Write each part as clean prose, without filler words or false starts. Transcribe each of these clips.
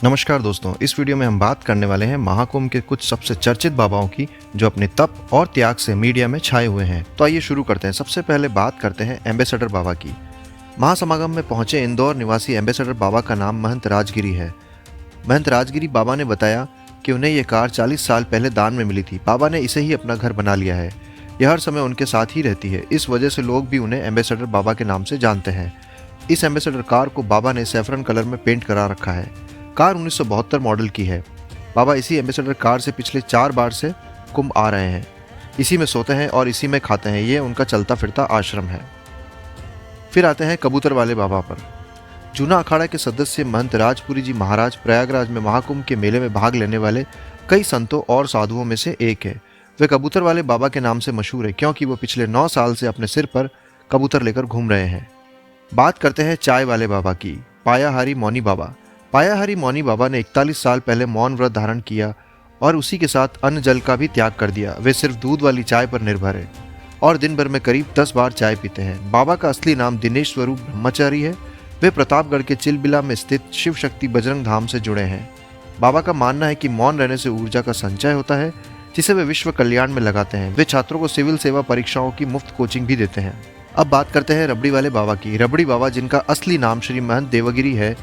नमस्कार दोस्तों, इस वीडियो में हम बात करने वाले हैं महाकुंभ के कुछ सबसे चर्चित बाबाओं की जो अपने तप और त्याग से मीडिया में छाए हुए हैं। तो आइए शुरू करते हैं। सबसे पहले बात करते हैं एम्बेसडर बाबा की। महासमागम में पहुंचे इंदौर निवासी एम्बेसडर बाबा का नाम महंत राजगिरी है। महंत राजगिरी बाबा ने बताया कि उन्हें ये कार 40 साल पहले दान में मिली थी। बाबा ने इसे ही अपना घर बना लिया है। यह हर समय उनके साथ ही रहती है। इस वजह से लोग भी उन्हें एम्बेसडर बाबा के नाम से जानते हैं। इस एम्बेसडर कार को बाबा ने सैफरन कलर में पेंट करा रखा है। कार 1972 मॉडल की है। बाबा इसी एम्बेसडर कार से पिछले 4 बार से कुंभ आ रहे हैं। इसी में सोते हैं और इसी में खाते हैं। ये उनका चलता फिरता आश्रम है। फिर आते हैं कबूतर वाले बाबा पर। जूना अखाड़ा के सदस्य महंत राजपुरी जी महाराज प्रयागराज में महाकुंभ के मेले में भाग लेने वाले कई संतों और साधुओं में से एक है। वे कबूतर वाले बाबा के नाम से मशहूर है क्योंकि वो पिछले 9 साल से अपने सिर पर कबूतर लेकर घूम रहे हैं। बात करते हैं चाय वाले बाबा की। पायाहारी मौनी बाबा। पायाहारी मौनी बाबा ने 41 साल पहले मौन व्रत धारण किया और उसी के साथ अन्न जल का भी त्याग कर दिया। वे सिर्फ दूध वाली चाय पर निर्भर है और दिन भर में करीब 10 बार चाय पीते हैं। बाबा का असली नाम दिनेश स्वरूप ब्रह्मचारी है। वे प्रतापगढ़ के चिलबिला में स्थित शिव शक्ति बजरंग धाम से जुड़े हैं। बाबा का मानना है कि मौन रहने से ऊर्जा का संचय होता है जिसे वे विश्व कल्याण में लगाते हैं। वे छात्रों को सिविल सेवा परीक्षाओं की मुफ्त कोचिंग भी देते हैं। अब बात करते हैं रबड़ी वाले बाबा की। रबड़ी बाबा, जिनका असली नाम श्री महंत देवगिरी है,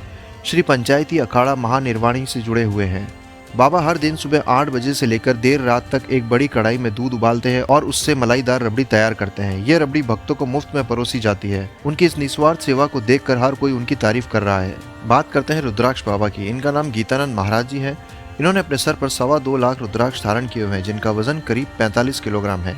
श्री पंचायती अखाड़ा महानिर्वाणी से जुड़े हुए हैं। बाबा हर दिन सुबह 8 बजे से लेकर देर रात तक एक बड़ी कढ़ाई में दूध उबालते हैं और उससे मलाईदार रबड़ी तैयार करते हैं। ये रबड़ी भक्तों को मुफ्त में परोसी जाती है। उनकी इस निस्वार्थ सेवा को देखकर हर कोई उनकी तारीफ कर रहा है। बात करते हैं रुद्राक्ष बाबा की। इनका नाम गीतानंद महाराज जी है। इन्होंने अपने सर पर 2.25 लाख रुद्राक्ष धारण किए हुए हैं, जिनका वजन करीब 45 किलोग्राम है।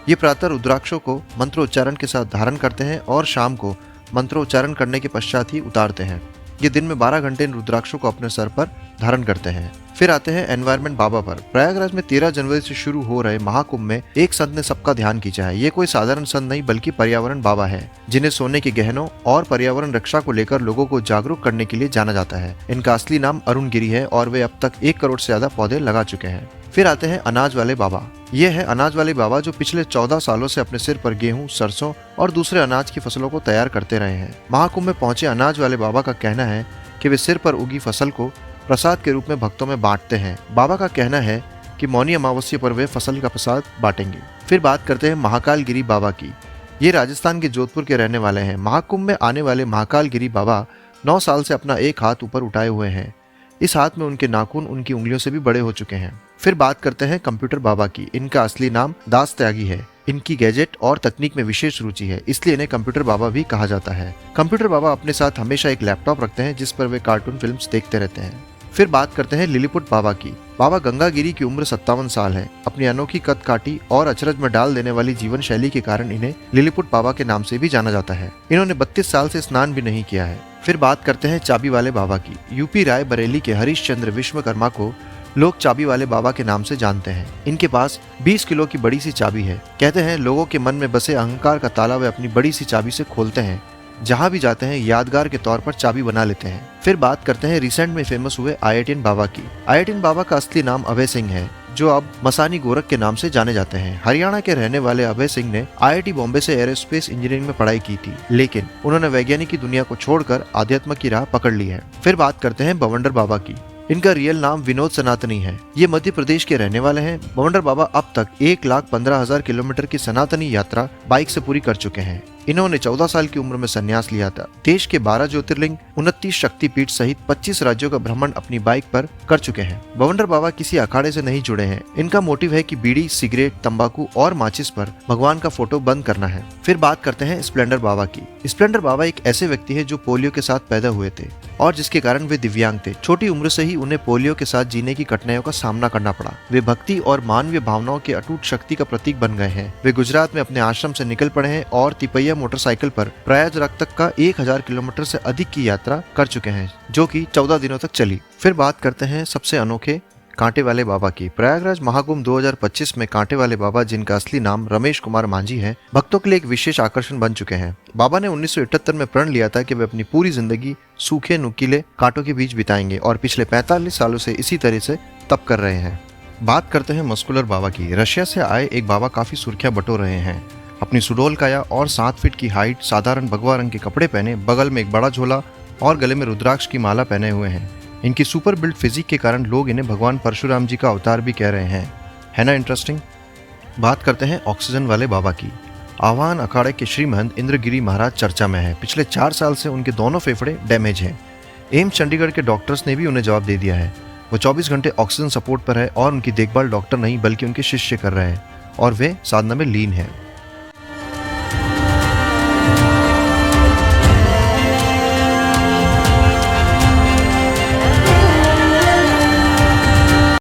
ये प्रातः रुद्राक्षों को मंत्रोच्चारण के साथ धारण करते हैं और शाम को मंत्रोच्चारण करने के पश्चात ही उतारते हैं। ये दिन में 12 घंटे इन रुद्राक्षों को अपने सर पर धारण करते हैं। फिर आते हैं एनवायरमेंट बाबा पर। प्रयागराज में 13 जनवरी से शुरू हो रहे महाकुंभ में एक संत ने सबका ध्यान खींचा है। ये कोई साधारण संत नहीं बल्कि पर्यावरण बाबा है, जिन्हें सोने के गहनों और पर्यावरण रक्षा को लेकर लोगों को जागरूक करने के लिए जाना जाता है। इनका असली नाम अरुण गिरी है और वे अब तक 1 करोड़ से ज्यादा पौधे लगा चुके हैं। फिर आते हैं अनाज वाले बाबा। ये है अनाज वाले बाबा जो पिछले 14 सालों से अपने सिर पर गेहूं, सरसों और दूसरे अनाज की फसलों को तैयार करते रहे हैं। महाकुंभ में पहुंचे अनाज वाले बाबा का कहना है कि वे सिर पर उगी फसल को प्रसाद के रूप में भक्तों में बांटते हैं। बाबा का कहना है कि मौनी अमावस्या पर वे फसल का प्रसाद बांटेंगे। फिर बात करते हैं महाकाल गिरी बाबा की। ये राजस्थान के जोधपुर के रहने वाले हैं। महाकुंभ में आने वाले महाकाल गिरी बाबा 9 साल से अपना एक हाथ ऊपर उठाए हुए हैं। इस हाथ में उनके नाखून उनकी उंगलियों से भी बड़े हो चुके हैं। फिर बात करते हैं कंप्यूटर बाबा की। इनका असली नाम दास त्यागी है। इनकी गैजेट और तकनीक में विशेष रुचि है, इसलिए इन्हें कंप्यूटर बाबा भी कहा जाता है। कंप्यूटर बाबा अपने साथ हमेशा एक लैपटॉप रखते हैं जिस पर वे कार्टून फिल्म्स देखते रहते हैं। फिर बात करते हैं लिलीपुट बाबा की। बाबा गंगागिरी की उम्र 57 साल है। अपनी अनोखी कद काटी और अचरज में डाल देने वाली जीवन शैली के कारण इन्हें लिलीपुट बाबा के नाम से भी जाना जाता है। इन्होंने 32 साल से स्नान भी नहीं किया है। फिर बात करते हैं चाबी वाले बाबा की। यूपी राय बरेली के हरीश चंद्र विश्वकर्मा को लोग चाबी वाले बाबा के नाम से जानते हैं। इनके पास 20 किलो की बड़ी सी चाबी है। कहते हैं लोगों के मन में बसे अहंकार का ताला वे अपनी बड़ी सी चाबी से खोलते हैं। जहां भी जाते हैं यादगार के तौर पर चाबी बना लेते हैं। फिर बात करते हैं रिसेंट में फेमस हुए IITN बाबा की। IITN बाबा का असली नाम अभय सिंह है, जो अब मसानी गोरख के नाम से जाने जाते हैं। हरियाणा के रहने वाले अभय सिंह ने IIT बॉम्बे से एरोस्पेस इंजीनियरिंग में पढ़ाई की थी, लेकिन उन्होंने वैज्ञानिक की दुनिया को छोड़कर आध्यात्म की राह पकड़ ली है। फिर बात करते हैं बवंडर बाबा की। इनका रियल नाम विनोद सनातनी है। ये मध्य प्रदेश के रहने वाले हैं। बवंडर बाबा अब तक 1,15,000 किलोमीटर की सनातनी यात्रा बाइक से पूरी कर चुके हैं। इन्होंने 14 साल की उम्र में संन्यास लिया था। देश के 12 ज्योतिर्लिंग, 29 शक्तिपीठ सहित 25 राज्यों का भ्रमण अपनी बाइक पर कर चुके हैं। बवंडर बाबा किसी अखाड़े से नहीं जुड़े हैं। इनका मोटिव है कि बीड़ी, सिगरेट, तंबाकू और माचिस पर भगवान का फोटो बंद करना है। फिर बात करते हैं स्प्लेंडर बाबा की। स्प्लेंडर बाबा एक ऐसे व्यक्ति है जो पोलियो के साथ पैदा हुए थे और जिसके कारण वे दिव्यांग थे। छोटी उम्र से ही उन्हें पोलियो के साथ जीने की कठिनाइयों का सामना करना पड़ा। वे भक्ति और मानवीय भावनाओं के अटूट शक्ति का प्रतीक बन गए हैं। वे गुजरात में अपने आश्रम से निकल पड़े हैं और तिपैया मोटरसाइकिल पर प्रयागराज तक का 1000 किलोमीटर से अधिक की यात्रा कर चुके हैं, जो कि 14 दिनों तक चली। फिर बात करते हैं सबसे अनोखे कांटे वाले बाबा की। प्रयागराज महाकुंभ 2025 में कांटे वाले बाबा, जिनका असली नाम रमेश कुमार मांझी है, भक्तों के लिए एक विशेष आकर्षण बन चुके हैं। बाबा ने 1978 में प्रण लिया था कि वे अपनी पूरी जिंदगी सूखे नुकीले कांटों के बीच बिताएंगे और पिछले 45 सालों से इसी तरह से तप कर रहे हैं। बात करते हैं मस्कुलर बाबा की। रशिया से आए एक बाबा काफी सुर्खियां बटोर रहे हैं। अपनी सुडौल काया और 7 फीट की हाइट, साधारण भगवा रंग के कपड़े पहने, बगल में एक बड़ा झोला और गले में रुद्राक्ष की माला पहने हुए हैं। इनकी सुपर बिल्ड फिजिक के कारण लोग इन्हें भगवान परशुराम जी का अवतार भी कह रहे हैं। है ना इंटरेस्टिंग। बात करते हैं ऑक्सीजन वाले बाबा की। आह्वान अखाड़े के श्रीमहंत इंद्रगिरी महाराज चर्चा में है। पिछले 4 साल से उनके दोनों फेफड़े डैमेज हैं। एम्स चंडीगढ़ के डॉक्टर्स ने भी उन्हें जवाब दे दिया है। वो 24 घंटे ऑक्सीजन सपोर्ट पर है और उनकी देखभाल डॉक्टर नहीं बल्कि उनके शिष्य कर रहे हैं और वे साधना में लीन हैं।